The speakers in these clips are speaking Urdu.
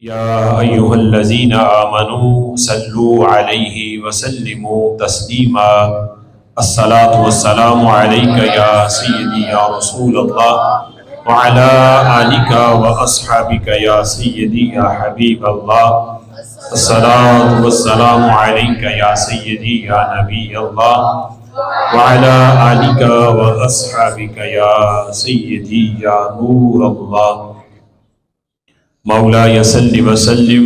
يا أيها الذين آمنوا صلوا عليه وسلموا تسليما. الصلاة والسلام عليك يا سيدي يا رسول الله وعلى آلك وأصحابك يا سيدي يا حبيب الله. الصلاة والسلام عليك يا سيدي يا نبي الله وعلى آلك وأصحابك يا سيدي يا نور الله. مولاي صل وسلم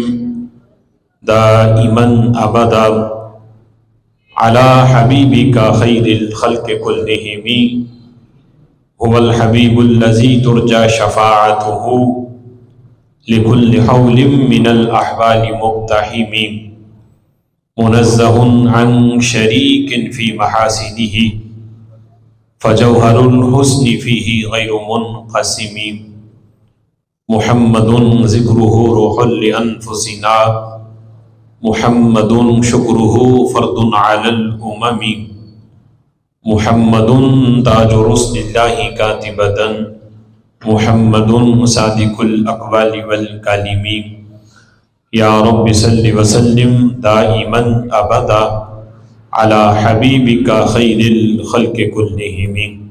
دائما ابدا على حبيبك خير الخلق كلهم. هو الحبيب الذي ترجى شفاعته لكل حول من الأحوال مقتحم. منزه عن شريك في محاسنه فجوهر الحسن فيه غير منقسم. محمد ذکرہ روح لأنفسنا محمد شکرہ فرد علی الامم. محمد تاج رسل اللہ کاتبتا محمد صادق الاقوال والکلم. یا رب صل وسلم دائما ابدا علی حبیبک خیر الخلق کلہم.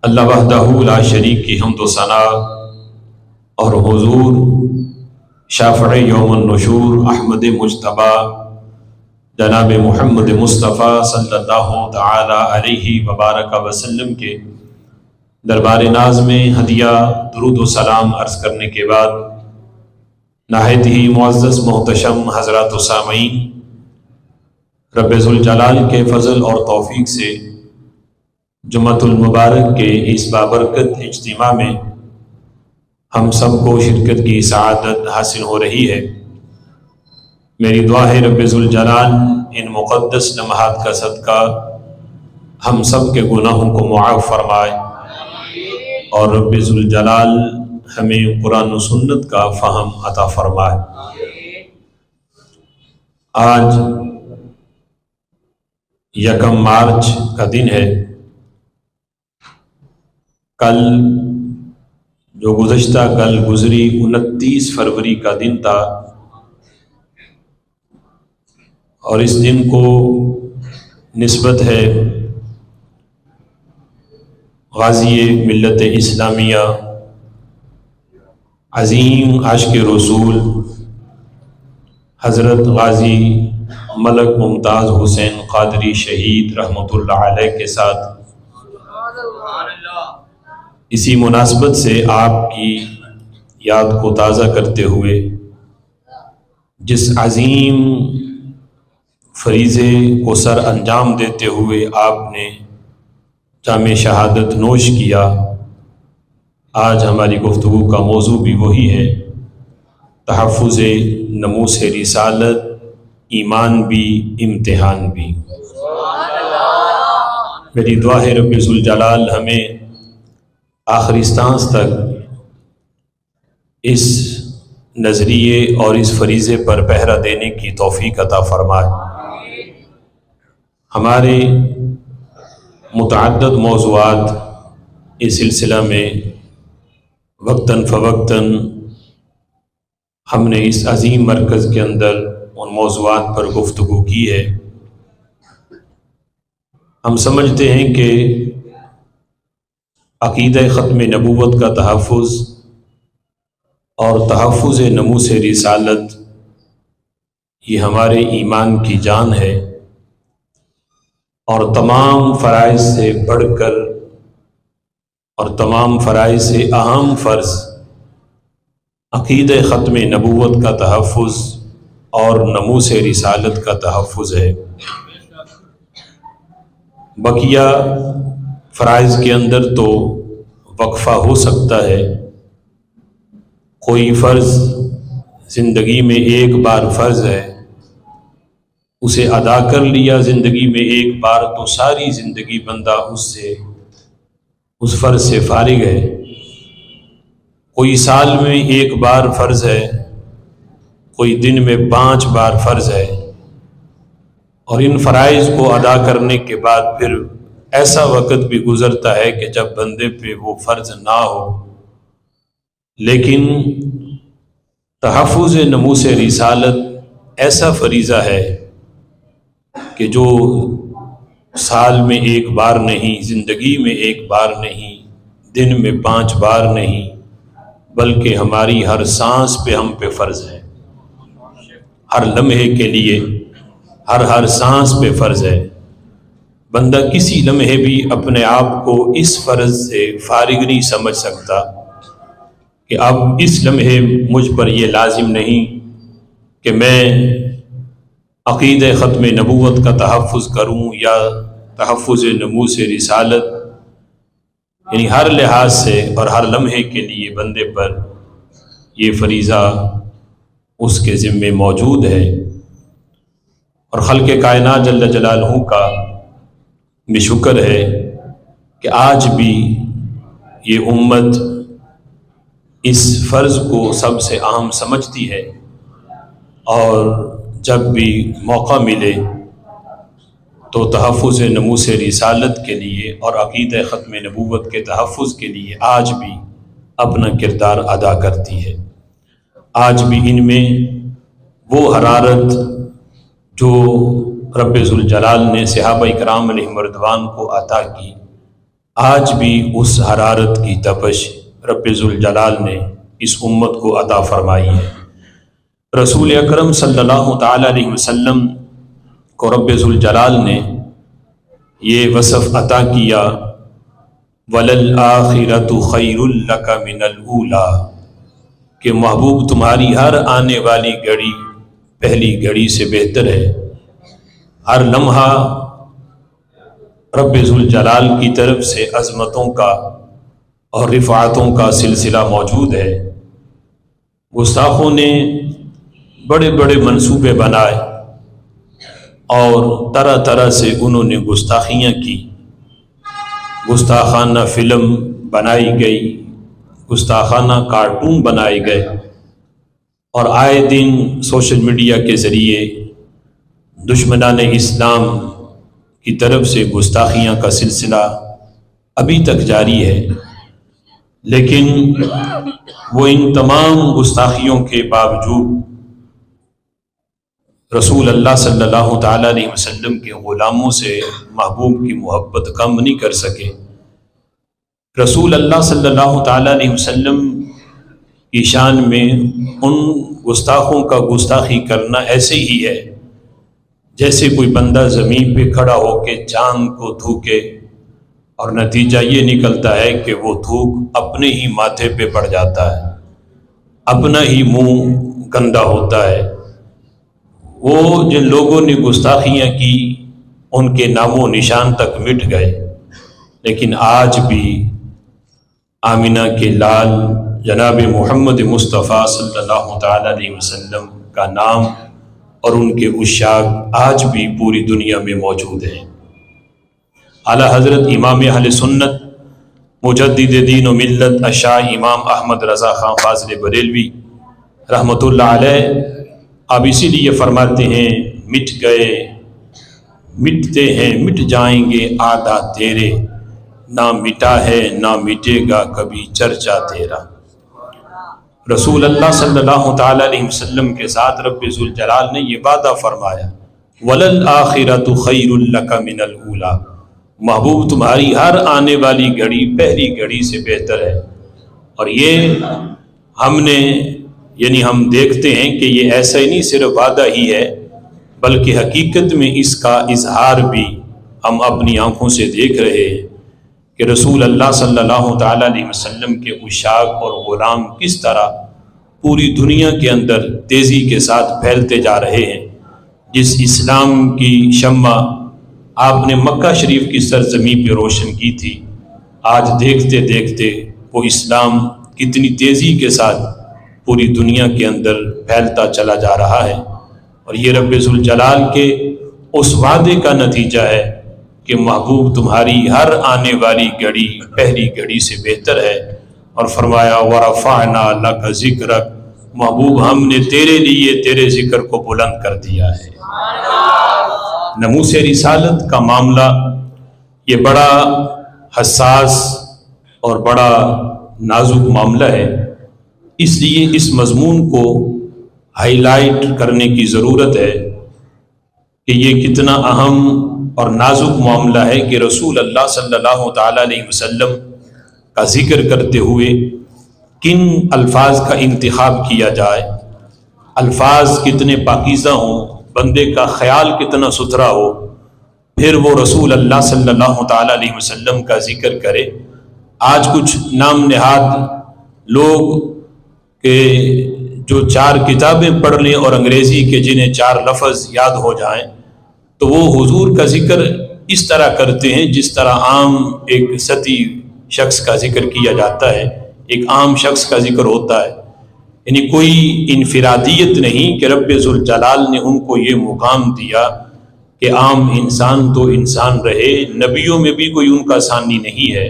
اللہ وحدہ لا شریک کی حمد و ثنا اور حضور شافع یوم النشور احمد مجتبی جناب محمد مصطفیٰ صلی اللہ تعالی علیہ وبارک وسلم کے دربار ناز میں ہدیہ درود و سلام عرض کرنے کے بعد نہایت ہی معزز محتشم حضرات و سامعین، رب ذوالجلال کے فضل اور توفیق سے جمعۃ المبارک کے اس بابرکت اجتماع میں ہم سب کو شرکت کی سعادت حاصل ہو رہی ہے۔ میری دعا ہے رب ذوالجلال ان مقدس لمحات کا صدقہ ہم سب کے گناہوں کو معاف فرمائے اور رب ذوالجلال ہمیں قرآن و سنت کا فہم عطا فرمائے۔ آج 1 مارچ کا دن ہے۔ کل جو گزشتہ کل گزری 29 فروری کا دن تھا اور اس دن کو نسبت ہے غازی ملت اسلامیہ عظیم عاشق رسول حضرت غازی ملک ممتاز حسین قادری شہید رحمۃ اللہ علیہ کے ساتھ اسی مناسبت سے آپ کی یاد کو تازہ کرتے ہوئے جس عظیم فریضے کو سر انجام دیتے ہوئے آپ نے جام شہادت نوش کیا، آج ہماری گفتگو کا موضوع بھی وہی ہے، تحفظ ناموس رسالت، ایمان بھی امتحان بھی۔ میری دعا ہے رب ذوالجلال ہمیں آخری سانس تک اس نظریے اور اس فریضے پر پہرا دینے کی توفیق عطا فرمائے۔ ہمارے متعدد موضوعات اس سلسلہ میں وقتاً فوقتاً ہم نے اس عظیم مرکز کے اندر ان موضوعات پر گفتگو کی ہے۔ ہم سمجھتے ہیں کہ عقیدہ ختم نبوت کا تحفظ اور تحفظ ناموس رسالت یہ ہمارے ایمان کی جان ہے، اور تمام فرائض سے بڑھ کر اور تمام فرائض سے اہم فرض عقیدہ ختم نبوت کا تحفظ اور ناموس رسالت کا تحفظ ہے۔ بقیہ فرائض کے اندر تو وقفہ ہو سکتا ہے، کوئی فرض زندگی میں ایک بار فرض ہے، اسے ادا کر لیا زندگی میں ایک بار تو ساری زندگی بندہ اس فرض سے فارغ ہے۔ کوئی سال میں ایک بار فرض ہے، کوئی دن میں 5 بار فرض ہے، اور ان فرائض کو ادا کرنے کے بعد پھر ایسا وقت بھی گزرتا ہے کہ جب بندے پہ وہ فرض نہ ہو، لیکن تحفظ نموس رسالت ایسا فریضہ ہے کہ جو سال میں ایک بار نہیں، زندگی میں ایک بار نہیں، دن میں 5 بار نہیں، بلکہ ہماری ہر سانس پہ ہم پہ فرض ہے، ہر لمحے کے لیے، ہر سانس پہ فرض ہے۔ بندہ کسی لمحے بھی اپنے آپ کو اس فرض سے فارغ نہیں سمجھ سکتا کہ اب اس لمحے مجھ پر یہ لازم نہیں کہ میں عقیدہ ختم نبوت کا تحفظ کروں یا تحفظ نموس رسالت، یعنی ہر لحاظ سے اور ہر لمحے کے لیے بندے پر یہ فریضہ اس کے ذمے موجود ہے۔ اور خلق کائنات جل جلالہ کا بھی شکر ہے کہ آج بھی یہ امت اس فرض کو سب سے اہم سمجھتی ہے، اور جب بھی موقع ملے تو تحفظ نموس رسالت کے لیے اور عقیدہ ختم نبوت کے تحفظ کے لیے آج بھی اپنا کردار ادا کرتی ہے۔ آج بھی ان میں وہ حرارت جو رب ذوالجلال نے صحابہ کرام علیہم رضوان کو عطا کی، آج بھی اس حرارت کی تپش رب ذوالجلال نے اس امت کو عطا فرمائی ہے۔ رسول اکرم صلی اللہ تعالی علیہ وسلم کو رب ذوالجلال نے یہ وصف عطا کیا، وَلَلْآخِرَةُ خَيْرٌ لَكَ مِنَ الْأُولَىٰ، کہ محبوب تمہاری ہر آنے والی گھڑی پہلی گھڑی سے بہتر ہے۔ ہر لمحہ رب ذوالجلال کی طرف سے عظمتوں کا اور رفعتوں کا سلسلہ موجود ہے۔ گستاخوں نے بڑے بڑے منصوبے بنائے اور طرح طرح سے انہوں نے گستاخیاں کی، گستاخانہ فلم بنائی گئی، گستاخانہ کارٹون بنائے گئے، اور آئے دن سوشل میڈیا کے ذریعے دشمنان اسلام کی طرف سے گستاخیاں کا سلسلہ ابھی تک جاری ہے۔ لیکن وہ ان تمام گستاخیوں کے باوجود رسول اللہ صلی اللہ تعالیٰ علیہ وسلم کے غلاموں سے محبوب کی محبت کم نہیں کر سکے۔ رسول اللہ صلی اللہ تعالیٰ علیہ وسلم کی شان میں ان گستاخوں کا گستاخی کرنا ایسے ہی ہے جیسے کوئی بندہ زمین پہ کھڑا ہو کے چاند کو تھوکے، اور نتیجہ یہ نکلتا ہے کہ وہ تھوک اپنے ہی ماتھے پہ پڑ جاتا ہے، اپنا ہی منہ گندا ہوتا ہے۔ وہ جن لوگوں نے گستاخیاں کی ان کے نام و نشان تک مٹ گئے، لیکن آج بھی آمینہ کے لال جناب محمد مصطفیٰ صلی اللہ تعالیٰ علیہ وسلم کا نام اور ان کے عشاق آج بھی پوری دنیا میں موجود ہیں۔ اعلیٰ حضرت امام اہل سنت مجدد دین و ملت اشاع امام احمد رضا خان فاضل بریلوی رحمۃ اللہ علیہ اب اسی لیے فرماتے ہیں، مٹ گئے مٹتے ہیں مٹ جائیں گے آدھا تیرے، نہ مٹا ہے نہ مٹے گا کبھی چرچا تیرا۔ رسول اللہ صلی اللہ تعالیٰ علیہ وسلم کے ساتھ رب ذوالجلال نے یہ وعدہ فرمایا، وَلَلْآخِرَةُ خَيْرٌ لَكَ مِنَ الْأُولَىٰ، محبوب تمہاری ہر آنے والی گھڑی پہلی گھڑی سے بہتر ہے۔ اور یہ ہم دیکھتے ہیں کہ یہ ایسا ہی نہیں صرف وعدہ ہی ہے، بلکہ حقیقت میں اس کا اظہار بھی ہم اپنی آنکھوں سے دیکھ رہے ہیں کہ رسول اللہ صلی اللہ تعالیٰ علیہ وسلم کے عشاق اور غلام کس طرح پوری دنیا کے اندر تیزی کے ساتھ پھیلتے جا رہے ہیں۔ جس اسلام کی شمع آپ نے مکہ شریف کی سرزمین پہ روشن کی تھی، آج دیکھتے دیکھتے وہ اسلام کتنی تیزی کے ساتھ پوری دنیا کے اندر پھیلتا چلا جا رہا ہے۔ اور یہ رب ذوالجلال کے اس وعدے کا نتیجہ ہے کہ محبوب تمہاری ہر آنے والی گھڑی پہلی گھڑی سے بہتر ہے، اور فرمایا وَرَفَعْنَا لَكَ ذِكْرَكَ، محبوب ہم نے تیرے لیے تیرے ذکر کو بلند کر دیا ہے۔ نموس رسالت کا معاملہ یہ بڑا حساس اور بڑا نازک معاملہ ہے، اس لیے اس مضمون کو ہائی لائٹ کرنے کی ضرورت ہے کہ یہ کتنا اہم اور نازک معاملہ ہے کہ رسول اللہ صلی اللہ تعالیٰ علیہ وسلم کا ذکر کرتے ہوئے کن الفاظ کا انتخاب کیا جائے، الفاظ کتنے پاکیزہ ہوں، بندے کا خیال کتنا ستھرا ہو، پھر وہ رسول اللہ صلی اللہ تعالیٰ علیہ وسلم کا ذکر کرے۔ آج کچھ نام نہاد لوگ کہ جو 4 کتابیں پڑھ لیں اور انگریزی کے جنہیں 4 لفظ یاد ہو جائیں تو وہ حضور کا ذکر اس طرح کرتے ہیں جس طرح عام ایک سطحی شخص کا ذکر کیا جاتا ہے، ایک عام شخص کا ذکر ہوتا ہے، یعنی کوئی انفرادیت نہیں کہ رب ذوالجلال نے ان کو یہ مقام دیا کہ عام انسان تو انسان رہے، نبیوں میں بھی کوئی ان کا ثانی نہیں ہے۔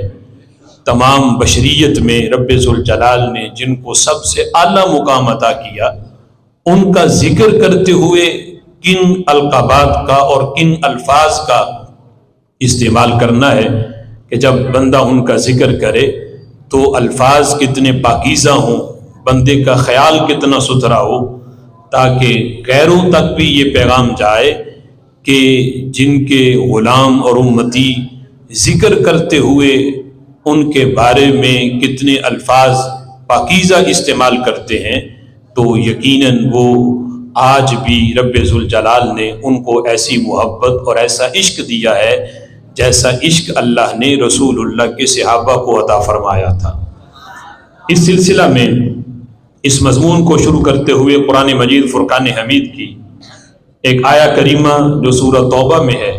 تمام بشریت میں رب ذوالجلال نے جن کو سب سے اعلیٰ مقام عطا کیا، ان کا ذکر کرتے ہوئے کن القابات کا اور کن الفاظ کا استعمال کرنا ہے کہ جب بندہ ان کا ذکر کرے تو الفاظ کتنے پاکیزہ ہوں، بندے کا خیال کتنا ستھرا ہو، تاکہ غیروں تک بھی یہ پیغام جائے کہ جن کے غلام اور امتی ذکر کرتے ہوئے ان کے بارے میں کتنے الفاظ پاکیزہ استعمال کرتے ہیں، تو یقیناً وہ آج بھی رب ذوالجلال نے ان کو ایسی محبت اور ایسا عشق دیا ہے جیسا عشق اللہ نے رسول اللہ کے صحابہ کو عطا فرمایا تھا۔ اس سلسلہ میں اس مضمون کو شروع کرتے ہوئے قرآن مجید فرقان حمید کی ایک آیہ کریمہ جو سورہ توبہ میں ہے،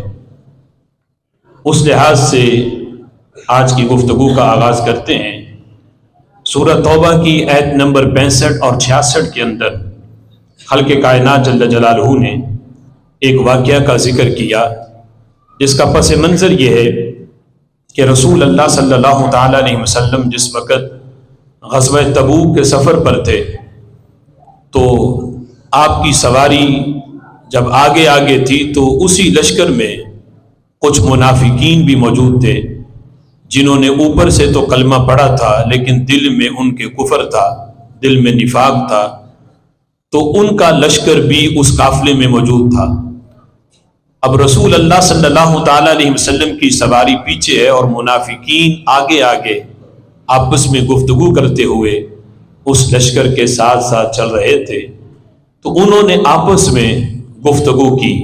اس لحاظ سے آج کی گفتگو کا آغاز کرتے ہیں۔ سورہ توبہ کی آیت نمبر 65 اور 66 کے اندر خالق کائنات جل جلالہ نے ایک واقعہ کا ذکر کیا جس کا پس منظر یہ ہے کہ رسول اللہ صلی اللہ تعالیٰ علیہ وسلم جس وقت غزوہ تبوک کے سفر پر تھے تو آپ کی سواری جب آگے آگے تھی تو اسی لشکر میں کچھ منافقین بھی موجود تھے جنہوں نے اوپر سے تو کلمہ پڑھا تھا لیکن دل میں ان کے کفر تھا، دل میں نفاق تھا، تو ان کا لشکر بھی اس قافلے میں موجود تھا۔ اب رسول اللہ صلی اللہ تعالیٰ علیہ وسلم کی سواری پیچھے ہے اور منافقین آگے آگے آپس میں گفتگو کرتے ہوئے اس لشکر کے ساتھ ساتھ چل رہے تھے، تو انہوں نے آپس میں گفتگو کی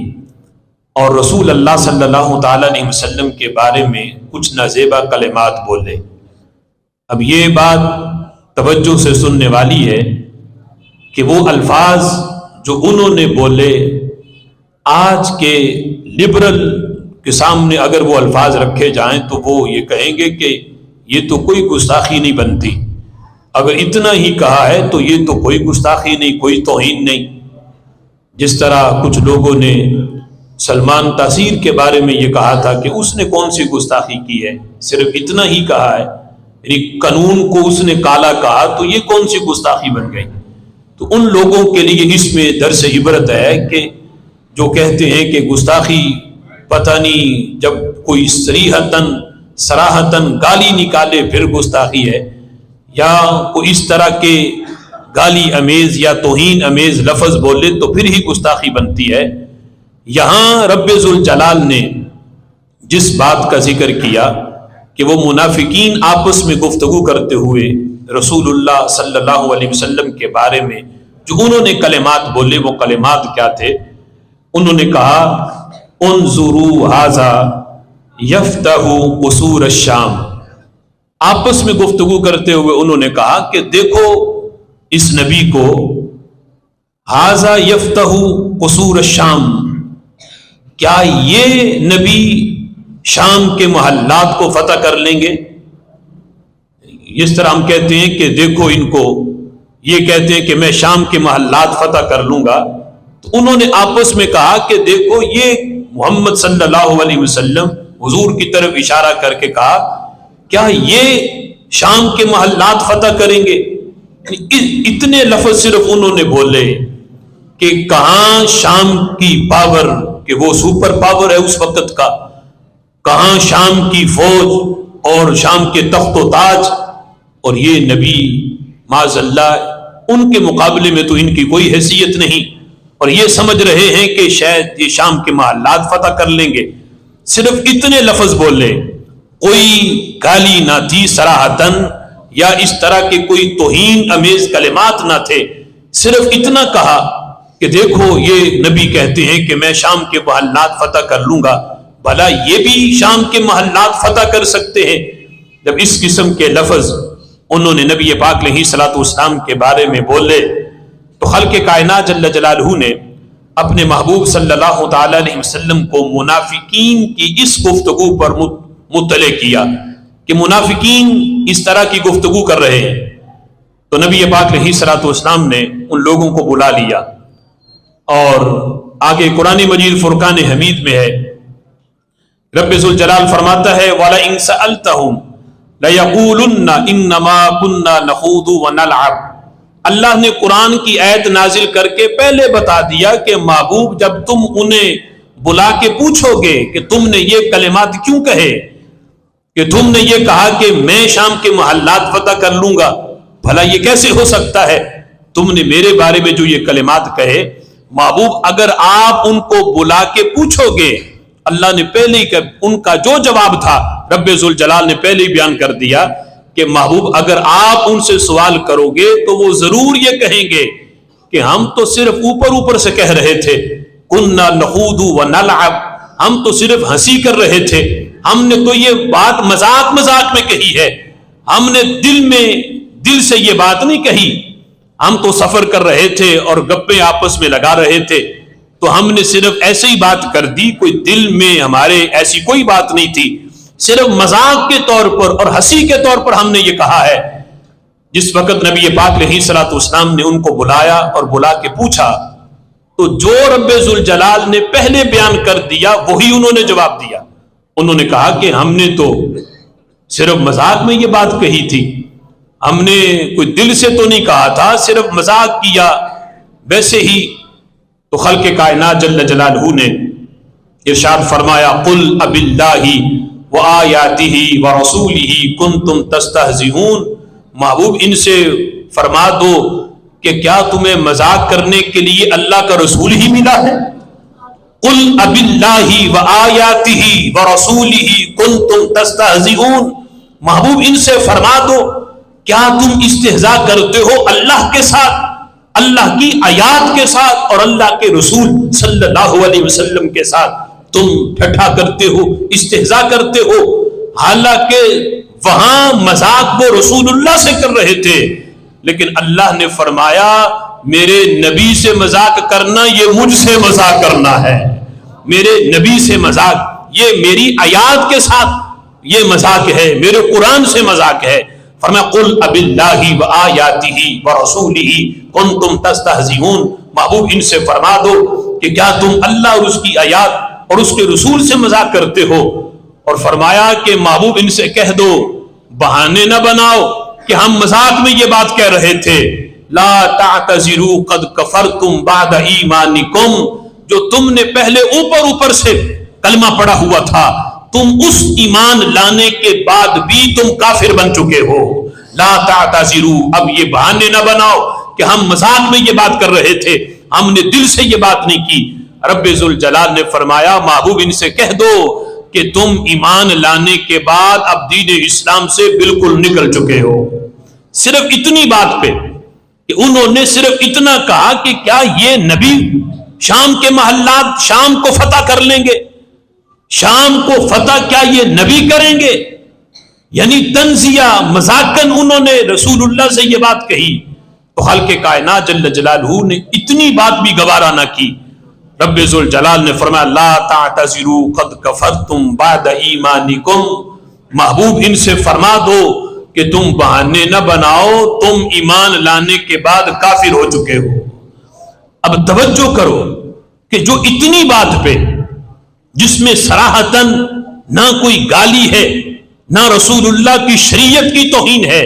اور رسول اللہ صلی اللہ تعالیٰ علیہ وسلم کے بارے میں کچھ نازیبا کلمات بولے۔ اب یہ بات توجہ سے سننے والی ہے کہ وہ الفاظ جو انہوں نے بولے آج کے لبرل کے سامنے اگر وہ الفاظ رکھے جائیں تو وہ یہ کہیں گے کہ یہ تو کوئی گستاخی نہیں بنتی، اگر اتنا ہی کہا ہے تو یہ تو کوئی گستاخی نہیں، کوئی توہین نہیں۔ جس طرح کچھ لوگوں نے سلمان تاثیر کے بارے میں یہ کہا تھا کہ اس نے کون سی گستاخی کی ہے، صرف اتنا ہی کہا ہے، یعنی قانون کو اس نے کالا کہا تو یہ کون سی گستاخی بن گئی۔ تو ان لوگوں کے لیے اس میں درس عبرت ہے کہ جو کہتے ہیں کہ گستاخی پتہ نہیں جب کوئی صراحتاً گالی نکالے پھر گستاخی ہے، یا کوئی اس طرح کے گالی امیز یا توہین امیز لفظ بولے تو پھر ہی گستاخی بنتی ہے۔ یہاں رب ذوالجلال نے جس بات کا ذکر کیا کہ وہ منافقین آپس میں گفتگو کرتے ہوئے رسول اللہ صلی اللہ علیہ وسلم کے بارے میں جو انہوں نے کلمات بولے، وہ کلمات کیا تھے؟ انہوں نے کہا انظروا ھذا یفتح قصور الشام۔ آپس میں گفتگو کرتے ہوئے انہوں نے کہا کہ دیکھو اس نبی کو، ھذا یفتح قصور الشام، کیا یہ نبی شام کے محلات کو فتح کر لیں گے؟ اس طرح ہم کہتے ہیں کہ دیکھو ان کو، یہ کہتے ہیں کہ میں شام کے محلات فتح کر لوں گا، تو انہوں نے آپس میں کہا کہ دیکھو یہ محمد صلی اللہ علیہ وسلم حضور کی طرف اشارہ کر کے کہا کیا یہ شام کے محلات فتح کریں گے؟ اتنے لفظ صرف انہوں نے بولے کہ کہاں شام کی پاور، کہ وہ سپر پاور ہے اس وقت کا، کہاں شام کی فوج اور شام کے تخت و تاج، اور یہ نبی معاذ اللہ ان کے مقابلے میں تو ان کی کوئی حیثیت نہیں، اور یہ سمجھ رہے ہیں کہ شاید یہ شام کے محلات فتح کر لیں گے۔ صرف اتنے لفظ بولے، کوئی گالی نہ تھی صراحتاً، یا اس طرح کے کوئی توہین امیز کلمات نہ تھے، صرف اتنا کہا کہ دیکھو یہ نبی کہتے ہیں کہ میں شام کے محلات فتح کر لوں گا، بھلا یہ بھی شام کے محلات فتح کر سکتے ہیں؟ جب اس قسم کے لفظ انہوں نے نبی پاک علیہ الصلوۃ والسلام کے بارے میں بولے تو خالق کائنات جل جلالہ نے اپنے محبوب صلی اللہ تعالی علیہ وسلم کو منافقین کی اس گفتگو پر مطلع کیا کہ منافقین اس طرح کی گفتگو کر رہے ہیں۔ تو نبی پاک علیہ الصلوۃ والسلام نے ان لوگوں کو بلا لیا، اور آگے قرآن مجید فرقان حمید میں ہے، رب ذوالجلال فرماتا ہے وَلَئِن سَأَلْتَهُمْ لَيَقُولُنَّ إِنَّمَا كُنَّا نَخُوضُ وَنَلْعَبُ۔ اللہ نے قرآن کی آیت نازل کر کے پہلے بتا دیا کہ محبوب جب تم انہیں بلا کے پوچھو گے کہ تم نے یہ کلمات کیوں کہے، کہ تم نے یہ کہا کہ میں شام کے محلات فتح کر لوں گا، بھلا یہ کیسے ہو سکتا ہے؟ تم نے میرے بارے میں جو یہ کلمات کہے، محبوب اگر آپ ان کو بلا کے پوچھو گے، اللہ نے پہلے ہی ان کا جو جواب تھا رب ذوالجلال نے پہلے ہی بیان کر دیا کہ محبوب اگر آپ ان سے سوال کرو گے تو وہ ضرور یہ کہیں گے کہ ہم تو صرف اوپر اوپر سے کہہ رہے تھے، کننا نخوض ونلعب، ہم تو صرف ہنسی کر رہے تھے، ہم نے تو یہ بات مذاق مذاق میں کہی ہے، ہم نے دل سے یہ بات نہیں کہی، ہم تو سفر کر رہے تھے اور گپیں آپس میں لگا رہے تھے، تو ہم نے صرف ایسے ہی بات کر دی، کوئی دل میں ہمارے ایسی کوئی بات نہیں تھی، صرف مذاق کے طور پر اور ہنسی کے طور پر ہم نے یہ کہا ہے۔ جس وقت نبی پاک علیہ الصلوۃ والسلام نے ان کو بلایا اور بلا کے پوچھا تو جو رب ذوالجلال نے پہلے بیان کر دیا وہی انہوں نے جواب دیا۔ انہوں نے کہا کہ ہم نے تو صرف مذاق میں یہ بات کہی تھی، ہم نے کوئی دل سے تو نہیں کہا تھا، صرف مذاق کیا ویسے ہی۔ تو خالق کائنات جل جلالہ نے ارشاد فرمایا قل اب اللہ وآیاتہ ورسولہ کنتم تستہزئون، محبوب ان سے فرما دو کہ کیا تمہیں مذاق کرنے کے لیے اللہ کا رسول ہی ملا ہے؟ قل اب اللہ وآیاتہ ورسولہ کنتم تستہزئون، محبوب ان سے فرما دو کیا تم استہزاء کرتے ہو اللہ کے ساتھ، اللہ کی آیات کے ساتھ اور اللہ کے رسول صلی اللہ علیہ وسلم کے ساتھ تم ٹھٹھا کرتے ہو، استہزاء کرتے ہو، حالانکہ وہاں مذاق وہ رسول اللہ سے کر رہے تھے، لیکن اللہ نے فرمایا میرے نبی سے مذاق کرنا یہ مجھ سے مذاق کرنا ہے، میرے نبی سے مذاق یہ میری آیات کے ساتھ یہ مذاق ہے، میرے قرآن سے مذاق ہے۔ فرمایا قل اب اللہ وآیاتہ ورسولہ کنتم تستہزئون، محبوب ان سے فرما دو کہ کیا تم اللہ اور اس کی آیات اور اس کے رسول سے مذاق کرتے ہو؟ اور فرمایا کہ محبوب ان سے کہہ دو، بہانے نہ بناؤ کہ ہم مذاق میں یہ بات کہہ رہے تھے، لا تعتذروا قد کفرتم بعد ایمانکم، جو تم نے پہلے اوپر سے کلمہ پڑھا ہوا تھا، تم اس ایمان لانے کے بعد بھی تم کافر بن چکے ہو، لا تعتذروا، اب یہ بہانے نہ بناؤ کہ ہم مذاق میں یہ بات کر رہے تھے، ہم نے دل سے یہ بات نہیں کی۔ رب ذوالجلال نے فرمایا محبوب ان سے کہہ دو کہ تم ایمان لانے کے بعد اب دین اسلام سے بالکل نکل چکے ہو۔ صرف اتنی بات پہ کہ انہوں نے صرف اتنا کہا کہ کیا یہ نبی شام کے محلات شام کو فتح کر لیں گے، شام کو فتح کیا یہ نبی کریں گے؟ یعنی تنزیہ مذاقن انہوں نے رسول اللہ سے یہ بات کہی۔ تو خالق کائنات جل جلالہ نے اتنی بات بھی گوارا نہ کی، رب ذوالجلال نے فرمایا لا تعتذروا قد کفرتم بعد ایمانکم، محبوب ان سے فرما دو کہ تم بہانے نہ بناؤ، تم ایمان لانے کے بعد کافر ہو چکے ہو۔ اب توجہ کرو کہ جو اتنی بات پہ جس میں صراحتاً نہ کوئی گالی ہے، نہ رسول اللہ کی شریعت کی توہین ہے،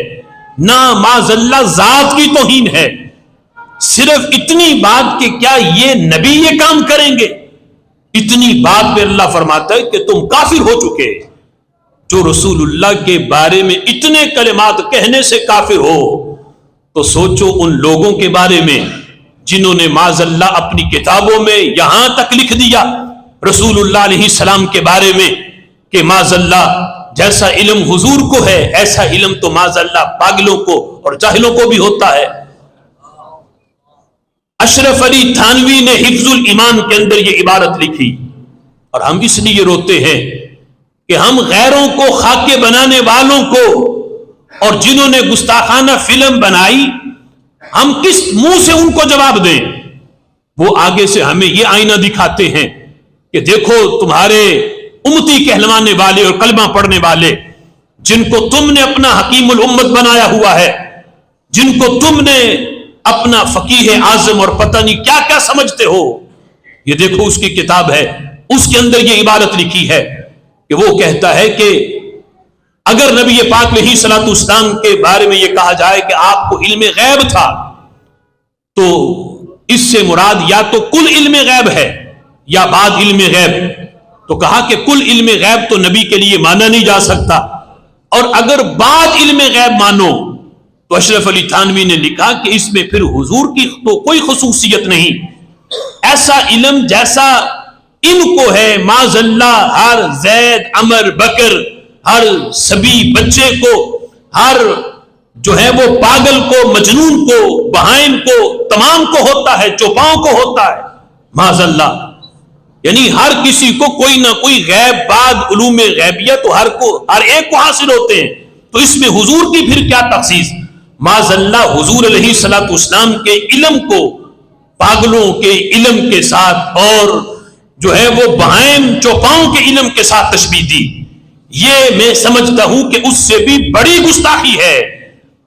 نہ معاذ اللہ ذات کی توہین ہے، صرف اتنی بات کہ کیا یہ نبی یہ کام کریں گے، اتنی بات پہ اللہ فرماتا ہے کہ تم کافر ہو چکے، جو رسول اللہ کے بارے میں اتنے کلمات کہنے سے کافر ہو، تو سوچو ان لوگوں کے بارے میں جنہوں نے معاذ اللہ اپنی کتابوں میں یہاں تک لکھ دیا رسول اللہ علیہ السلام کے بارے میں کہ معاذ اللہ جیسا علم حضور کو ہے ایسا علم تو معاذ اللہ پاگلوں کو اور جاہلوں کو بھی ہوتا ہے۔ اشرف علی تھانوی نے حفظ الایمان کے اندر یہ عبارت لکھی، اور ہم اس لیے روتے ہیں کہ ہم غیروں کو خاکے بنانے والوں کو اور جنہوں نے گستاخانہ فلم بنائی ہم کس منہ سے ان کو جواب دیں؟ وہ آگے سے ہمیں یہ آئینہ دکھاتے ہیں کہ دیکھو تمہارے امتی کہلوانے والے اور کلمہ پڑھنے والے جن کو تم نے اپنا حکیم الامت بنایا ہوا ہے، جن کو تم نے اپنا فقیہ اعظم اور پتہ نہیں کیا کیا سمجھتے ہو، یہ دیکھو اس کی کتاب ہے، اس کے اندر یہ عبارت لکھی ہے کہ وہ کہتا ہے کہ اگر نبی پاک علیہ الصلوۃ والسلام کے بارے میں یہ کہا جائے کہ آپ کو علم غیب تھا تو اس سے مراد یا تو کل علم غیب ہے یا بعض علم غیب، تو کہا کہ کل علم غیب تو نبی کے لیے مانا نہیں جا سکتا، اور اگر بعض علم غیب مانو تو اشرف علی تھانوی نے لکھا کہ اس میں پھر حضور کی تو کوئی خصوصیت نہیں، ایسا علم جیسا ان کو ہے معاذ اللہ ہر زید عمر بکر ہر سبی بچے کو، ہر جو ہے وہ پاگل کو مجنون کو بہائم کو تمام کو ہوتا ہے، چوپاؤں کو ہوتا ہے معاذ اللہ، یعنی ہر کسی کو کوئی نہ کوئی غیب بعد علوم غیبیہ تو ہر ایک کو حاصل ہوتے ہیں، تو اس میں حضور کی پھر کیا تخصیص؟ معاذ اللہ حضور علیہ الصلوۃ والسلام کے علم کو پاگلوں کے علم کے ساتھ اور جو ہے وہ بہائم چوپاؤں کے علم کے ساتھ تشبیہ دی، یہ میں سمجھتا ہوں کہ اس سے بھی بڑی گستاخی ہے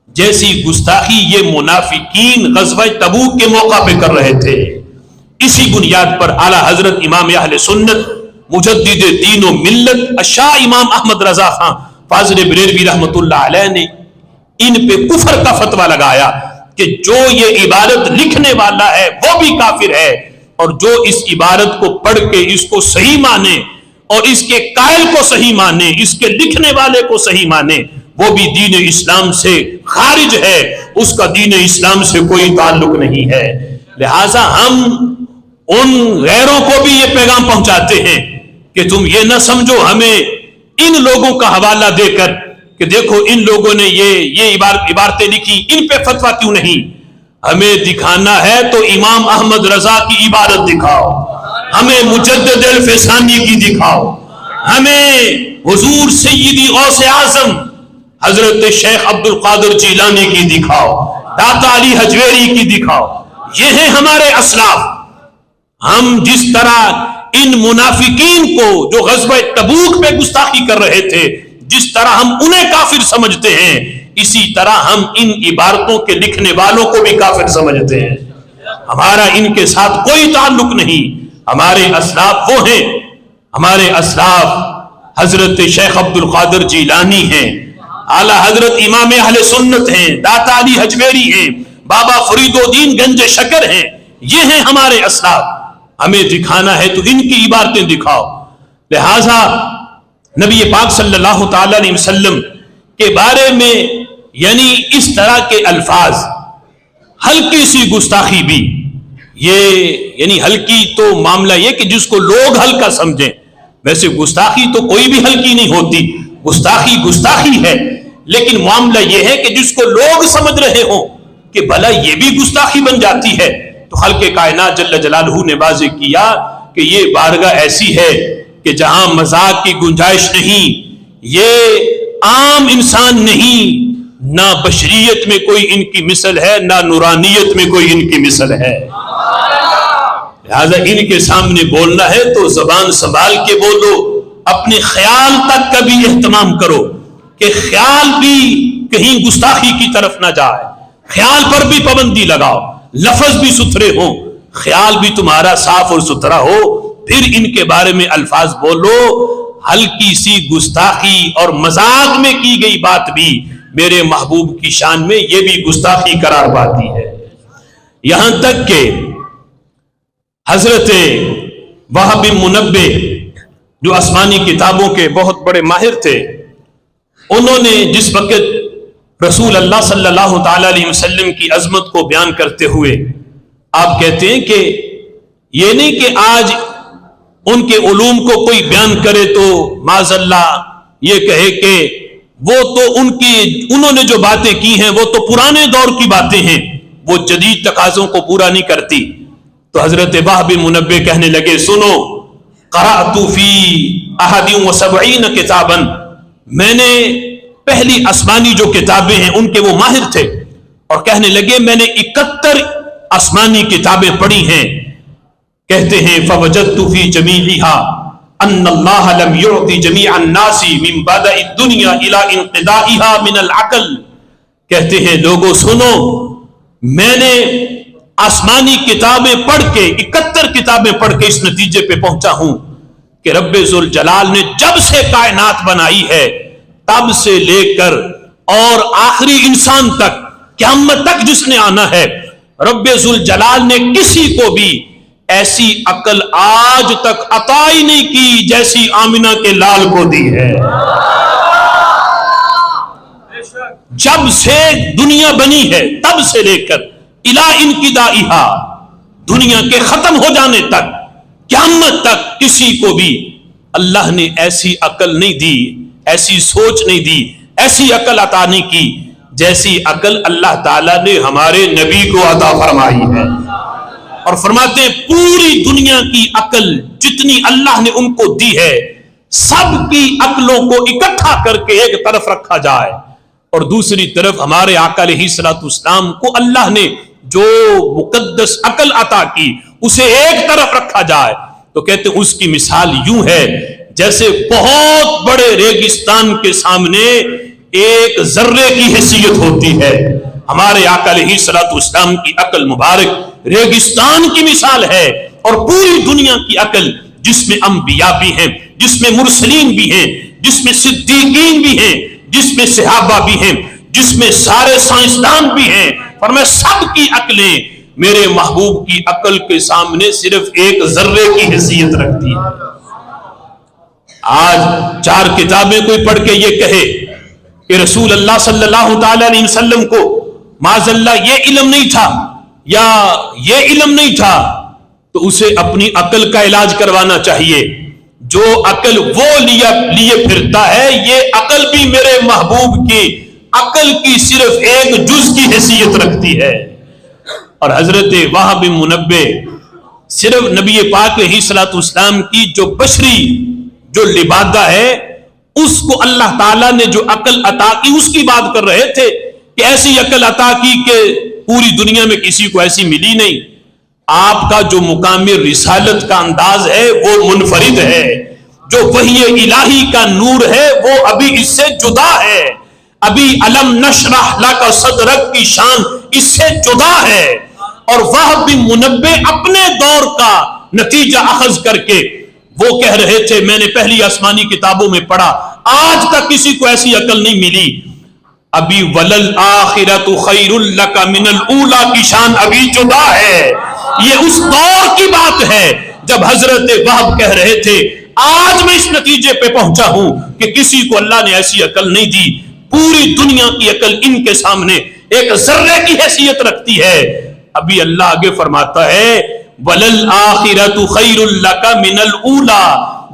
جیسی گستاخی یہ منافقین غزوہ تبوک کے موقع پہ کر رہے تھے۔ اسی بنیاد پر اعلیٰ حضرت امام اہل سنت مجدد دین و ملت شاہ امام احمد رضا خان فاضل بریلوی رحمۃ اللہ علیہ نے ان پہ کفر کا فتویٰ لگایا کہ جو یہ عبارت لکھنے والا ہے وہ بھی کافر ہے، اور جو اس عبارت کو پڑھ کے اس کو صحیح مانے اور اس کے قائل کو صحیح مانے، اس کے لکھنے والے کو صحیح مانے، وہ بھی دین اسلام سے خارج ہے، اس کا دین اسلام سے کوئی تعلق نہیں ہے۔ لہٰذا ہم ان غیروں کو بھی یہ پیغام پہنچاتے ہیں کہ تم یہ نہ سمجھو ہمیں ان لوگوں کا حوالہ دے کر کہ دیکھو ان لوگوں نے یہ عبارتیں لکھی، ان پہ فتویٰ کیوں نہیں؟ ہمیں دکھانا ہے تو امام احمد رضا کی عبارت دکھاؤ، ہمیں مجدد الفسانی کی دکھاؤ، ہمیں حضور سیدی غوث اعظم حضرت شیخ عبد القادر جیلانی کی دکھاؤ، داتا علی حجویری کی دکھاؤ، یہ ہیں ہمارے اسلاف۔ ہم جس طرح ان منافقین کو جو غزوہ تبوک پہ گستاخی کر رہے تھے جس طرح ہم انہیں کافر سمجھتے ہیں، اسی طرح ہم ان عبارتوں کے لکھنے والوں کو بھی کافر سمجھتے ہیں۔ ہمارا ان کے ساتھ کوئی تعلق نہیں، ہمارے اسلاف وہ ہیں، ہمارے اسلاف حضرت شیخ عبد القادر جیلانی ہیں، اعلیٰ حضرت امام اہل سنت ہیں، داتا علی حجویری ہیں، بابا فرید الدین گنج شکر ہیں، یہ ہیں ہمارے اسلاف۔ ہمیں دکھانا ہے تو ان کی عبارتیں دکھاؤ۔ لہٰذا نبی پاک صلی اللہ تعالی علیہ وسلم کے بارے میں یعنی اس طرح کے الفاظ، ہلکی سی گستاخی بھی، یہ یعنی ہلکی تو معاملہ یہ کہ جس کو لوگ ہلکا سمجھیں، ویسے گستاخی تو کوئی بھی ہلکی نہیں ہوتی، گستاخی گستاخی ہے، لیکن معاملہ یہ ہے کہ جس کو لوگ سمجھ رہے ہوں کہ بھلا یہ بھی گستاخی بن جاتی ہے، تو خالق کائنات جل جلالہ نے واضح کیا کہ یہ بارگاہ ایسی ہے کہ جہاں مذاق کی گنجائش نہیں، یہ عام انسان نہیں، نہ بشریت میں کوئی ان کی مثل ہے، نہ نورانیت میں کوئی ان کی مثل ہے۔ لہذا ان کے سامنے بولنا ہے تو زبان سنبھال کے بولو، اپنے خیال تک کا بھی اہتمام کرو کہ خیال بھی کہیں گستاخی کی طرف نہ جائے، خیال پر بھی پابندی لگاؤ، لفظ بھی ستھرے ہوں، خیال بھی تمہارا صاف اور ستھرا ہو، پھر ان کے بارے میں الفاظ بولو۔ ہلکی سی گستاخی اور مذاق میں کی گئی بات بھی میرے محبوب کی شان میں یہ بھی گستاخی قرار پاتی ہے، یہاں تک کہ حضرت وہب بن منبہ جو آسمانی کتابوں کے بہت بڑے ماہر تھے، انہوں نے جس وقت رسول اللہ صلی اللہ تعالی علیہ وسلم کی عظمت کو بیان کرتے ہوئے آپ کہتے ہیں کہ یہ نہیں کہ آج ان کے علوم کو کوئی بیان کرے تو معاذ اللہ یہ کہے کہ وہ تو انہوں نے جو باتیں کی ہیں وہ تو پرانے دور کی باتیں ہیں، وہ جدید تقاضوں کو پورا نہیں کرتی۔ تو حضرت وہب بن منبہ کہنے لگے سنو، قرأت فی 71 کتابا، میں نے پہلی آسمانی جو کتابیں ہیں ان کے وہ ماہر تھے، اور کہنے لگے میں نے 71 آسمانی کتابیں پڑھی ہیں۔ کہتے ہیں فوجدت فی جمیعها ان اللہ لم یعطی جمیع الناس من بدء الدنیا الى انقضائها من العقل۔ کہتے ہیں لوگوں سنو، میں نے آسمانی کتابیں پڑھ کے 71 کتابیں پڑھ کے اس نتیجے پہ پہنچا ہوں کہ رب ذوالجلال نے جب سے کائنات بنائی ہے تب سے لے کر اور آخری انسان تک، قیامت تک جس نے آنا ہے، رب ذوالجلال نے کسی کو بھی ایسی عقل آج تک عطا ہی نہیں کی جیسی آمنہ کے لال کو دی ہے۔ جب سے دنیا بنی ہے تب سے لے کر الی انقضائہا، دنیا کے ختم ہو جانے تک، قیامت تک کسی کو بھی اللہ نے ایسی عقل نہیں دی، ایسی سوچ نہیں دی، ایسی عقل عطا نہیں کی جیسی عقل اللہ تعالیٰ نے ہمارے نبی کو عطا فرمائی ہے۔ اور فرماتے ہیں پوری دنیا کی عقل جتنی اللہ نے ان کو دی ہے، سب کی عقلوں کو اکٹھا کر کے ایک طرف رکھا جائے، اور دوسری طرف ہمارے آقا علیہ الصلوۃ والسلام کو اللہ نے جو مقدس عقل عطا کی اسے ایک طرف رکھا جائے، تو کہتے ہیں اس کی مثال یوں ہے جیسے بہت بڑے ریگستان کے سامنے ایک ذرے کی حیثیت ہوتی ہے۔ ہمارے آقا علیہ الصلوۃ والسلام کی عقل مبارک ریگستان کی مثال ہے، اور پوری دنیا کی عقل جس میں انبیاء بھی ہیں، جس میں مرسلین بھی ہیں، جس میں صدیقین بھی ہیں، جس میں صحابہ بھی ہیں، جس میں سارے سائنسدان بھی ہیں، فرمایا سب کی عقلیں میرے محبوب کی عقل کے سامنے صرف ایک ذرے کی حیثیت رکھتی ہے۔ آج 4 کتابیں کوئی پڑھ کے یہ کہے کہ رسول اللہ صلی اللہ تعالی علیہ وسلم کو معاذ اللہ یہ علم نہیں تھا یا یہ علم نہیں تھا، تو اسے اپنی عقل کا علاج کروانا چاہیے۔ جو عقل وہ لیے پھرتا ہے، یہ عقل بھی میرے محبوب کی عقل کی صرف ایک جز کی حیثیت رکھتی ہے۔ اور حضرت وہب بن منبہ صرف نبی پاک علیہ الصلوۃ والسلام کی جو بشری جو لبادہ ہے اس کو اللہ تعالیٰ نے جو عقل عطا کی اس کی بات کر رہے تھے کہ ایسی عقل عطا کی کہ پوری دنیا میں کسی کو ایسی ملی نہیں۔ آپ کا جو مقام رسالت کا انداز ہے وہ منفرد ہے، جو وحی الہی کا نور ہے وہ ابھی اس سے جدا ہے، ابھی علم نشرح لک صدرک کی شان اس سے جدا ہے۔ اور وہب بن منبہ اپنے دور کا نتیجہ اخذ کر کے وہ کہہ رہے تھے میں نے پہلی آسمانی کتابوں میں پڑھا، آج تک کسی کو ایسی عقل نہیں ملی۔ ابھی وللآخرۃ خیر لک من الاولی کی شان ابھی جدا ہے۔ یہ اس دور کی بات ہے جب حضرت وہب کہہ رہے تھے آج میں اس نتیجے پہ پہنچا ہوں کہ کسی کو اللہ نے ایسی عقل نہیں دی، پوری دنیا کی عقل ان کے سامنے ایک ذرے کی حیثیت رکھتی ہے۔ ابھی اللہ آگے فرماتا ہے وَلَلْآخِرَةُ خَيْرٌ لَكَ مِنَ الْأُولَى،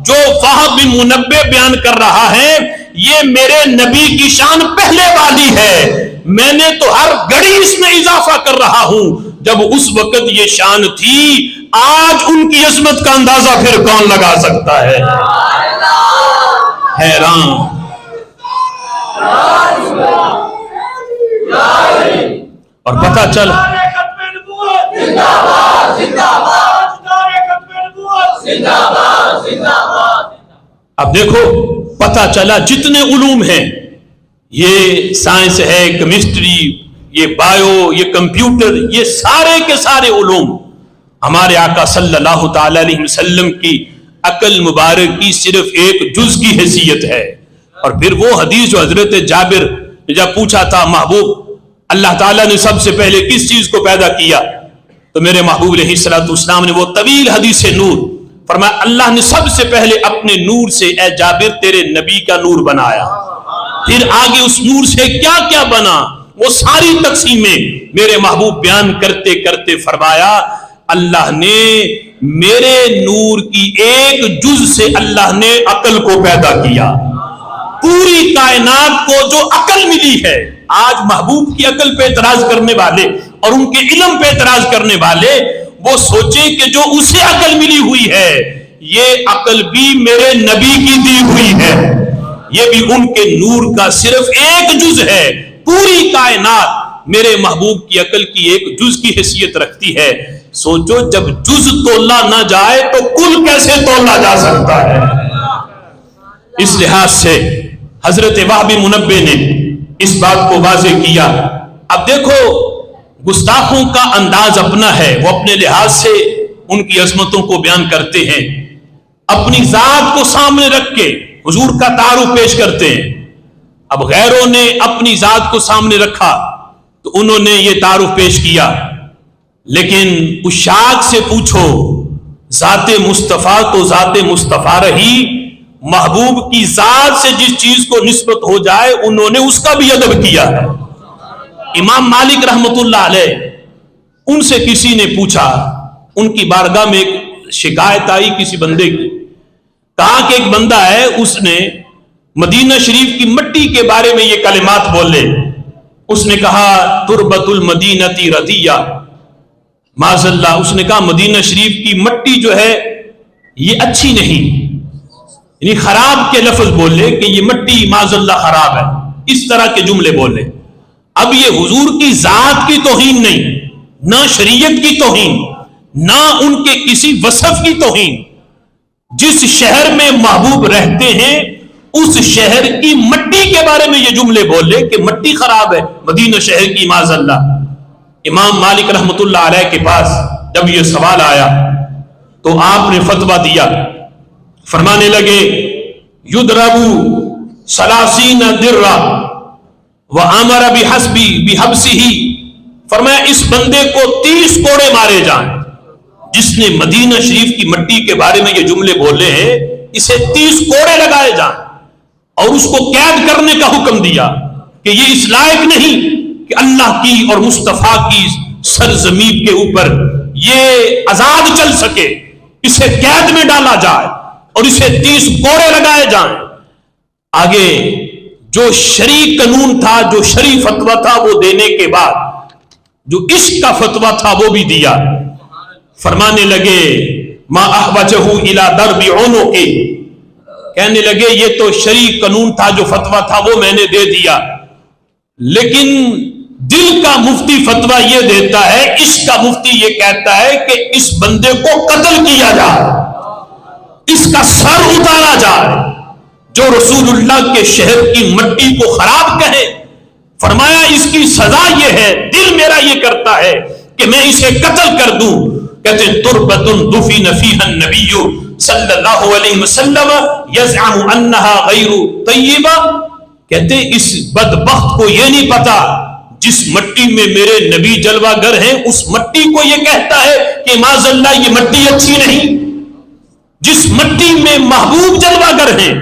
جو وہب بن منبہ بیان کر رہا ہے یہ میرے نبی کی شان پہلے والی ہے، میں نے تو ہر گھڑی اس میں اضافہ کر رہا ہوں، جب اس وقت یہ شان تھی آج ان کی عظمت کا اندازہ پھر کون لگا سکتا ہے؟ حیران۔ اور پتہ چل اب دیکھو پتہ چلا جتنے علوم ہیں، یہ سائنس ہے، کیمسٹری، یہ بایو، یہ کمپیوٹر، یہ سارے کے سارے علوم ہمارے آقا صلی اللہ تعالی علیہ وسلم کی عقل مبارک کی صرف ایک جز کی حیثیت ہے۔ اور پھر وہ حدیث جو حضرت جابر نے جب پوچھا تھا محبوب اللہ تعالیٰ نے سب سے پہلے کس چیز کو پیدا کیا، تو میرے محبوب علیہ الصلوۃ والسلام نے وہ طویل حدیث نور فرمایا اللہ نے سب سے پہلے اپنے نور سے اے جابر تیرے نبی کا نور بنایا، پھر آگے اس نور سے کیا کیا بنا وہ ساری تقسیمیں میرے محبوب بیان کرتے کرتے فرمایا اللہ نے میرے نور کی ایک جز سے اللہ نے عقل کو پیدا کیا. پوری کائنات کو جو عقل ملی ہے، آج محبوب کی عقل پہ اعتراض کرنے والے اور ان کے علم پہ اعتراض کرنے والے وہ سوچیں کہ جو اسے عقل ملی ہوئی ہے یہ عقل بھی میرے نبی کی دی ہوئی ہے، یہ بھی ان کے نور کا صرف ایک جز ہے. پوری کائنات میرے محبوب کی عقل کی ایک جز کی حیثیت رکھتی ہے. سوچو جب جز تولا نہ جائے تو کل کیسے تولا جا سکتا ہے. اس لحاظ سے حضرت وہب منبہ نے اس بات کو واضح کیا. اب دیکھو گستاخوں کا انداز اپنا ہے، وہ اپنے لحاظ سے ان کی عظمتوں کو بیان کرتے ہیں، اپنی ذات کو سامنے رکھ کے حضور کا تعارف پیش کرتے ہیں. اب غیروں نے اپنی ذات کو سامنے رکھا تو انہوں نے یہ تعارف پیش کیا، لیکن اشاق سے پوچھو ذات مصطفیٰ تو ذات مصطفیٰ رہی. محبوب کی ذات سے جس چیز کو نسبت ہو جائے انہوں نے اس کا بھی ادب کیا ہے. امام مالک رحمت اللہ علیہ ان سے کسی نے پوچھا، ان کی بارگاہ میں ایک شکایت آئی کسی بندے کی، کہا کہ ایک بندہ ہے اس نے مدینہ شریف کی مٹی کے بارے میں یہ کلمات بولے. اس نے کہا تربت المدینتی ردیہ معاذ اللہ، اس نے کہا مدینہ شریف کی مٹی جو ہے یہ اچھی نہیں، یعنی خراب کے لفظ بولے کہ یہ مٹی معاذ اللہ خراب ہے، اس طرح کے جملے بولے. اب یہ حضور کی ذات کی توہین نہیں، نہ شریعت کی توہین، نہ ان کے کسی وصف کی توہین. جس شہر میں محبوب رہتے ہیں اس شہر کی مٹی کے بارے میں یہ جملے بولے کہ مٹی خراب ہے مدینہ شہر کی معاذ اللہ. امام مالک رحمت اللہ علیہ کے پاس جب یہ سوال آیا تو آپ نے فتویٰ دیا، فرمانے لگے یدربو سلاسین درہ وَأَمَرَ بِحَبْسِهِ، فرمایا اس بندے کو 30 کوڑے مارے جائیں. جس نے مدینہ شریف کی مٹی کے بارے میں یہ جملے بولے ہیں اسے 30 کوڑے لگائے جائیں، اور اس کو قید کرنے کا حکم دیا کہ یہ اس لائق نہیں کہ اللہ کی اور مصطفیٰ کی سرزمین کے اوپر یہ آزاد چل سکے، اسے قید میں ڈالا جائے اور اسے 30 کوڑے لگائے جائیں. آگے جو شرعی قانون تھا، جو شرعی فتویٰ تھا وہ دینے کے بعد جو عشق کا فتویٰ تھا وہ بھی دیا. فرمانے لگے ما احوجہ الی ضرب عنق، کہنے لگے یہ تو شرعی قانون تھا، جو فتویٰ تھا وہ میں نے دے دیا، لیکن دل کا مفتی فتویٰ یہ دیتا ہے، عشق کا مفتی یہ کہتا ہے کہ اس بندے کو قتل کیا جائے، اس کا سر اتارا جائے جو رسول اللہ کے شہر کی مٹی کو خراب کہے. فرمایا اس کی سزا یہ ہے، دل میرا یہ کرتا ہے کہ میں اسے قتل کر دوں. کہتے ہیں تربت دفن فیہا النبی صلی اللہ علیہ وسلم یزعم انہا غیر طیبہ. کہتے ہیں اس بدبخت کو یہ نہیں پتا جس مٹی میں میرے نبی جلوہ گر ہیں اس مٹی کو یہ کہتا ہے کہ معاذ اللہ یہ مٹی اچھی نہیں. جس مٹی میں محبوب جلوہ گر ہیں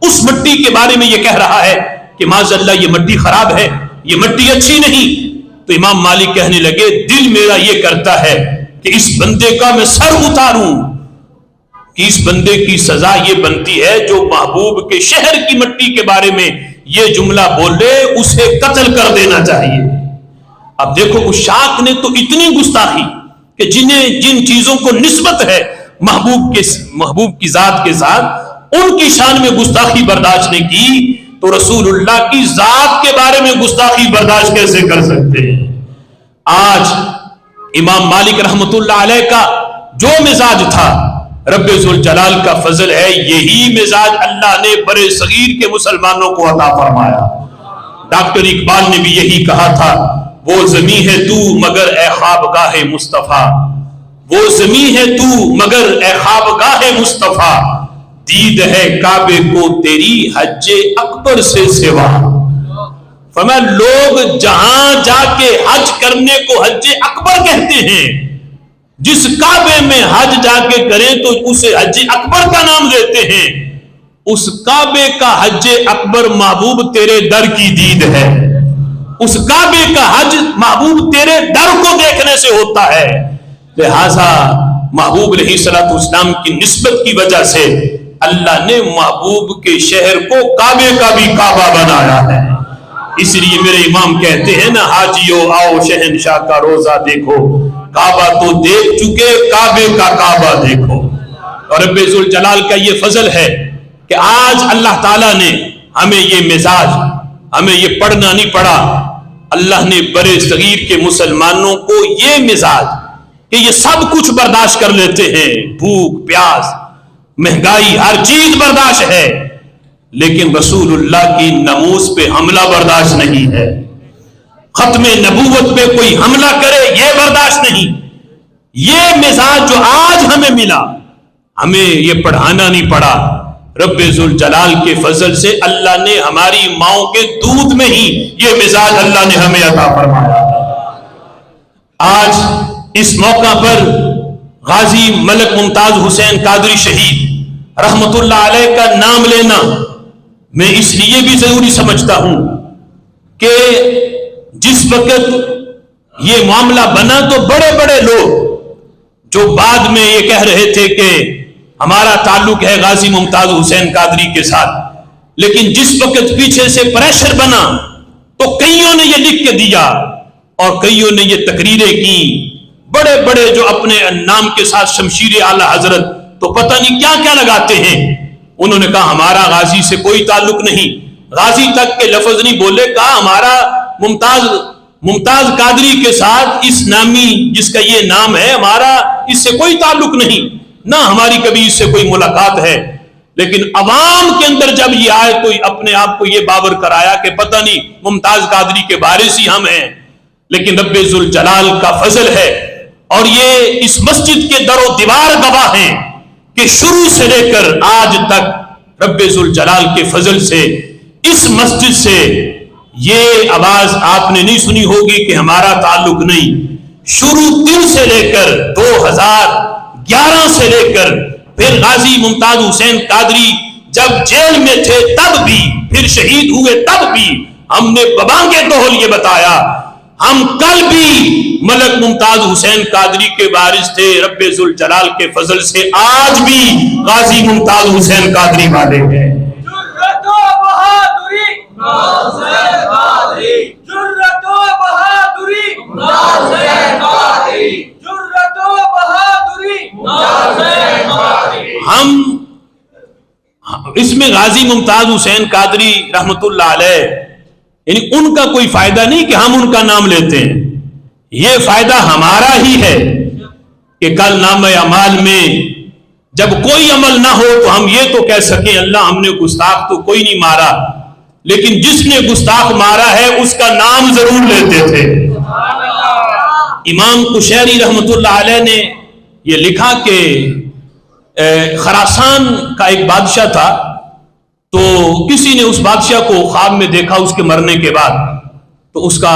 اس مٹی کے بارے میں یہ کہہ رہا ہے کہ معاذ اللہ یہ مٹی خراب ہے، یہ مٹی اچھی نہیں. تو امام مالک کہنے لگے دل میرا یہ کرتا ہے کہ اس بندے کا میں سر اتاروں، کہ اس بندے کی سزا یہ بنتی ہے جو محبوب کے شہر کی مٹی کے بارے میں یہ جملہ بولے اسے قتل کر دینا چاہیے. اب دیکھو اشاق نے تو اتنی گستاخی کہ جن چیزوں کو نسبت ہے محبوب کی ذات کے ساتھ ان کی شان میں گستاخی برداشت نہیں کی، تو رسول اللہ کی ذات کے بارے میں گستاخی برداشت کیسے کر سکتے ہیں. آج امام مالک رحمت اللہ علیہ کا جو مزاج تھا رب ذوالجلال کا فضل ہے، یہی مزاج اللہ نے برے صغیر کے مسلمانوں کو عطا فرمایا. ڈاکٹر اقبال نے بھی یہی کہا تھا، وہ زمین ہے تو مگر اے خوابگاہ مصطفیٰ، وہ زمین ہے تو مگر اے خوابگاہ مصطفیٰ، دید ہے کعبے کو تیری حج اکبر سے سوا. فرمایا لوگ جہاں جا کے حج کرنے کو حج اکبر کہتے ہیں، جس کعبے میں حج جا کے کریں تو اسے حج اکبر کا نام دیتے ہیں، اس کعبے کا حج اکبر محبوب تیرے در کی دید ہے، اس کعبے کا حج محبوب تیرے در کو دیکھنے سے ہوتا ہے۔ لہذا محبوب علیہ الصلوۃ والسلام کی نسبت کی وجہ سے اللہ نے محبوب کے شہر کو کعبے کا بھی کعبہ بنایا ہے۔ اس لیے میرے امام کہتے ہیں نا، حاجیو آؤ شہنشاہ کا روزہ دیکھو، کعبہ تو دیکھ چکے، کعبے کا کعبہ دیکھو۔ اور رب ذوالجلال کا یہ فضل ہے کہ آج اللہ تعالیٰ نے ہمیں یہ مزاج، ہمیں یہ پڑھنا نہیں پڑا، اللہ نے بڑے صغیر کے مسلمانوں کو یہ مزاج کہ یہ سب کچھ برداشت کر لیتے ہیں، بھوک پیاس مہنگائی ہر چیز برداشت ہے، لیکن رسول اللہ کی ناموس پہ حملہ برداشت نہیں ہے، ختم نبوت پہ کوئی حملہ کرے یہ برداشت نہیں۔ یہ مزاج جو آج ہمیں ملا، ہمیں یہ پڑھانا نہیں پڑا، رب ذوالجلال کے فضل سے اللہ نے ہماری ماؤں کے دودھ میں ہی یہ مزاج اللہ نے ہمیں عطا فرمایا۔ آج اس موقع پر غازی ملک ممتاز حسین قادری شہید رحمت اللہ علیہ کا نام لینا میں اس لیے بھی ضروری سمجھتا ہوں کہ جس وقت یہ معاملہ بنا تو بڑے بڑے لوگ جو بعد میں یہ کہہ رہے تھے کہ ہمارا تعلق ہے غازی ممتاز حسین قادری کے ساتھ، لیکن جس وقت پیچھے سے پریشر بنا تو کئیوں نے یہ لکھ کے دیا اور کئیوں نے یہ تقریریں کی، بڑے بڑے جو اپنے نام کے ساتھ شمشیر اعلی حضرت تو پتہ نہیں کیا کیا لگاتے ہیں، انہوں نے کہا ہمارا غازی سے کوئی تعلق نہیں، غازی تک کے لفظ نہیں بولے، کہا ہمارا ممتاز قادری کے ساتھ اس نامی جس کا یہ نام ہے ہمارا اس سے کوئی تعلق نہیں، نہ ہماری کبھی اس سے کوئی ملاقات ہے۔ لیکن عوام کے اندر جب یہ آئے تو اپنے آپ کو یہ باور کرایا کہ پتہ نہیں ممتاز قادری کے وارث ہی ہم ہیں، لیکن رب ذوالجلال کا فضل ہے اور یہ اس مسجد کے در و دیوار گواہ ہیں کہ شروع سے لے کر آج تک رب ذوالجلال کے فضل سے اس مسجد سے یہ آواز آپ نے نہیں سنی ہوگی کہ ہمارا تعلق نہیں۔ شروع دن سے لے کر 2011 سے لے کر پھر غازی ممتاز حسین قادری جب جیل میں تھے تب بھی، پھر شہید ہوئے تب بھی ہم نے ببانگے دوہل یہ بتایا ہم کل بھی ملک ممتاز حسین قادری کے وارث تھے، رب ذوالجلال کے فضل سے آج بھی غازی ممتاز حسین قادری والے ہیں۔ جرأت و بہادری حسین قادری، جرأت و بہادری حسین قادری، جرأت و بہادری حسین قادری۔ ہم اس میں غازی ممتاز حسین قادری رحمت اللہ علیہ یعنی ان کا کوئی فائدہ نہیں کہ ہم ان کا نام لیتے ہیں، یہ فائدہ ہمارا ہی ہے کہ کل نام اعمال میں جب کوئی عمل نہ ہو تو ہم یہ تو کہہ سکیں اللہ ہم نے گستاخ تو کوئی نہیں مارا، لیکن جس نے گستاخ مارا ہے اس کا نام ضرور لیتے تھے۔ امام قشیری رحمت اللہ علیہ نے یہ لکھا کہ خراسان کا ایک بادشاہ تھا، تو کسی نے اس بادشاہ کو خواب میں دیکھا اس کے مرنے کے بعد، تو اس کا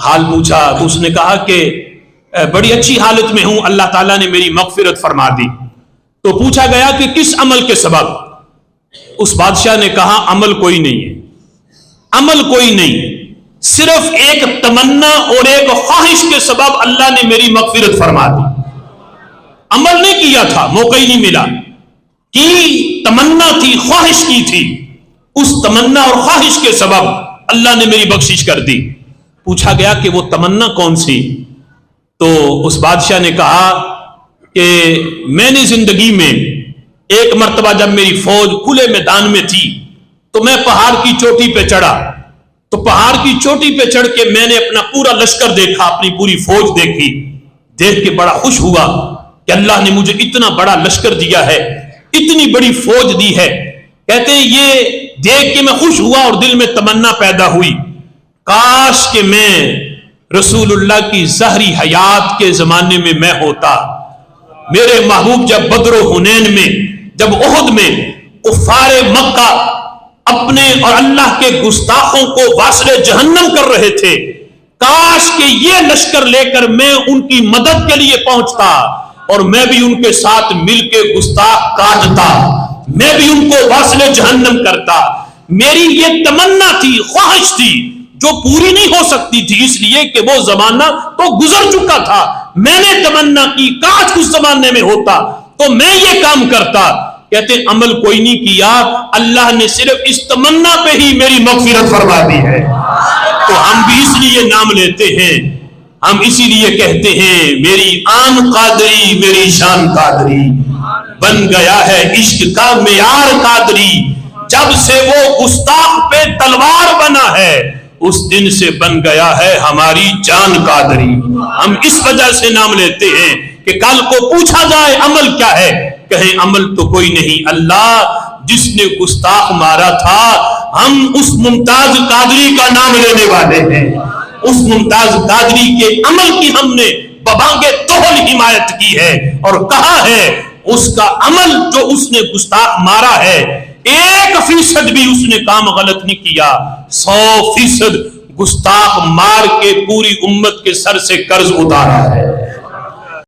حال پوچھا تو اس نے کہا کہ بڑی اچھی حالت میں ہوں، اللہ تعالیٰ نے میری مغفرت فرما دی۔ تو پوچھا گیا کہ کس عمل کے سبب؟ اس بادشاہ نے کہا عمل کوئی نہیں ہے، عمل کوئی نہیں، صرف ایک تمنا اور ایک خواہش کے سبب اللہ نے میری مغفرت فرما دی۔ عمل نہیں کیا تھا، موقع ہی نہیں ملا، کی تمنا تھی، خواہش کی تھی، اس تمنا اور خواہش کے سبب اللہ نے میری بخشش کر دی۔ پوچھا گیا کہ وہ تمنا کون سی؟ تو اس بادشاہ نے کہا کہ میں نے زندگی میں ایک مرتبہ جب میری فوج کھلے میدان میں تھی تو میں پہاڑ کی چوٹی پہ چڑھا، تو پہاڑ کی چوٹی پہ چڑھ کے میں نے اپنا پورا لشکر دیکھا، اپنی پوری فوج دیکھی، دیکھ کے بڑا خوش ہوا کہ اللہ نے مجھے اتنا بڑا لشکر دیا ہے، اتنی بڑی فوج دی ہے۔ کہتے ہیں یہ دیکھ کے میں خوش ہوا اور دل میں تمنا پیدا ہوئی، کاش کہ میں رسول اللہ کی ظاہری حیات کے زمانے میں میں ہوتا۔ میرے محبوب جب بدر و حنین میں، جب احد میں کفار مکہ اپنے اور اللہ کے گستاخوں کو واصل جہنم کر رہے تھے، کاش کہ یہ لشکر لے کر میں ان کی مدد کے لیے پہنچتا اور میں بھی ان کے ساتھ مل کے گستاخ کاٹتا، میں بھی ان کو واصل جہنم کرتا. میری یہ تمنا تھی، خواہش تھی، جو پوری نہیں ہو سکتی تھی اس لیے کہ وہ زمانہ تو گزر چکا تھا. میں نے تمنا کی کاش اس زمانے میں ہوتا تو میں یہ کام کرتا. کہتے عمل کوئی نہیں کیا، اللہ نے صرف اس تمنا پہ ہی میری مغفرت فرما دی ہے. تو ہم بھی اس لیے نام لیتے ہیں، ہم اسی لیے کہتے ہیں میری آن قادری میری شان قادری، بن گیا ہے عشق کا معیار قادری. جب سے وہ گستاخ پہ تلوار بنا ہے اس دن سے بن گیا ہے ہماری جان قادری. ہم اس وجہ سے نام لیتے ہیں کہ کل کو پوچھا جائے عمل کیا ہے، کہیں عمل تو کوئی نہیں، اللہ جس نے گستاخ مارا تھا ہم اس ممتاز قادری کا نام لینے والے ہیں. اس ممتاز قادری کے عمل کی ہم نے ببانگ توہل حمایت کی ہے اور کہا ہے اس کا عمل جو اس نے گستاخ مارا ہے 1% بھی اس نے کام غلط نہیں کیا، 100% گستاخ مار کے پوری امت کے سر سے قرض اتارا ہے.